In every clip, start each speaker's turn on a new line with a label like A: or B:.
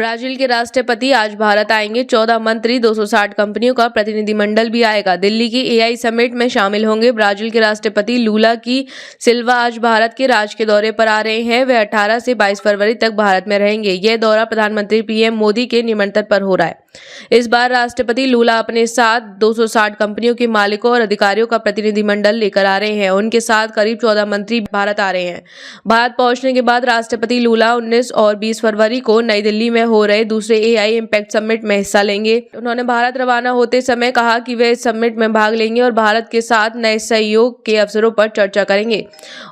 A: Brazil के राष्ट्रपति आज भारत आएंगे। 14 मंत्री, 260 कंपनियों का प्रतिनिधिमंडल भी आएगा। दिल्ली की एआई समिट में शामिल होंगे। ब्राजील के राष्ट्रपति लूला की सिल्वा आज भारत के राज्य के दौरे पर आ रहे हैं। वे 18 से 22 फरवरी तक भारत में रहेंगे। यह दौरा प्रधानमंत्री पीएम मोदी के निमंत्रण पर हो रहा है। इस बार राष्ट्रपति लूला अपने साथ 260 कंपनियों के मालिकों और अधिकारियों का प्रतिनिधिमंडल लेकर आ रहे हैं। उनके साथ करीब 14 मंत्री भारत आ रहे हैं। भारत पहुंचने के बाद राष्ट्रपति लूला 19 और 20 फरवरी को नई दिल्ली में हो रहे दूसरे एआई इम्पैक्ट समिट में हिस्सा लेंगे। उन्होंने भारत रवाना होते समय कहा कि वे इस समिट में भाग लेंगे और भारत के साथ नए सहयोग के अवसरों पर चर्चा करेंगे।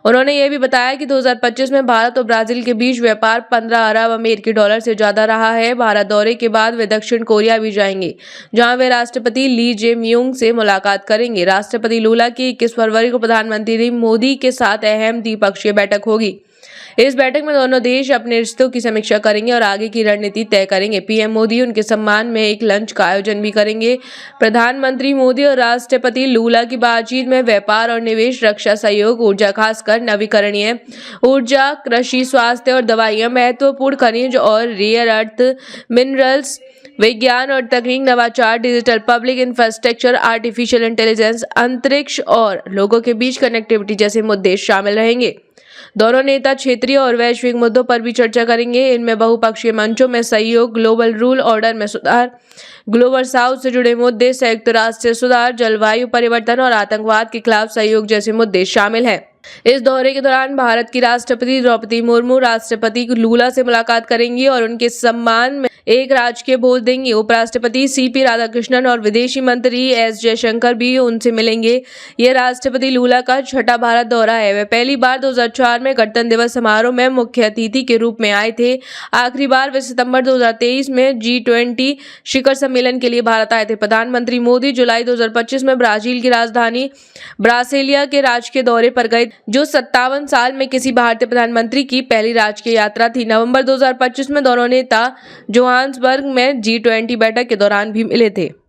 A: उन्होंने यह भी बताया कि 2025 में भारत और ब्राजील के बीच व्यापार 15 अरब अमेरिकी डॉलर से ज्यादा रहा है। भारत दौरे के बाद वे दक्षिण कोरिया भी जाएंगे, जहां वे राष्ट्रपति ली जे-म्यूंग से मुलाकात करेंगे। राष्ट्रपति लूला की 21 फरवरी को प्रधानमंत्री मोदी के साथ अहम द्विपक्षीय बैठक होगी। इस बैठक में दोनों देश अपने रिश्तों की समीक्षा करेंगे और आगे की रणनीति तय करेंगे। पीएम मोदी उनके सम्मान में एक लंच का आयोजन भी करेंगे। प्रधानमंत्री मोदी और राष्ट्रपति लूला की बातचीत में व्यापार और निवेश, रक्षा सहयोग, ऊर्जा खासकर नवीकरणीय ऊर्जा, कृषि, स्वास्थ्य और दवाइयां, महत्वपूर्ण खनिज और रेयर अर्थ मिनरल्स, विज्ञान और तकनीक, नवाचार, digital public infrastructure, artificial intelligence, अंतरिक्ष और लोगों के बीच कनेक्टिविटी जैसे मुद्दे शामिल रहेंगे। दोनों नेता क्षेत्रीय और वैश्विक मुद्दों पर भी चर्चा करेंगे। इनमें बहुपक्षीय मंचों में सहयोग, ग्लोबल रूल ऑर्डर में सुधार, ग्लोबल साउथ से जुड़े मुद्दे, संयुक्त राष्ट्र से सुधार, जलवायु परिवर्तन और आतंकवाद के खिलाफ सहयोग जैसे मुद्दे शामिल हैं। इस दौरे के दौरान भारत की राष्ट्रपति द्रौपदी मुर्मू राष्ट्रपति लूला से मुलाकात करेंगी और उनके सम्मान में एक राजकीय भोज देंगी। उपराष्ट्रपति सीपी राधाकृष्णन और विदेशी मंत्री एस जयशंकर भी उनसे मिलेंगे। यह राष्ट्रपति लूला का छठा भारत दौरा है। वे पहली बार 2004 में गणतंत्र दिवस समारोह में मुख्य अतिथि के रूप में आए थे। आखिरी बार वे सितंबर 2023 में G20 शिखर सम्मेलन के लिए भारत आए थे। प्रधानमंत्री मोदी जुलाई 2025 में ब्राजील की राजधानी ब्रासिलिया के राजकीय दौरे पर गए, जो 57 साल में किसी भारतीय प्रधानमंत्री की पहली राजकीय यात्रा थी। नवंबर 2025 में दोनों नेता जोहान्सबर्ग में G20 बैठक के दौरान भी मिले थे।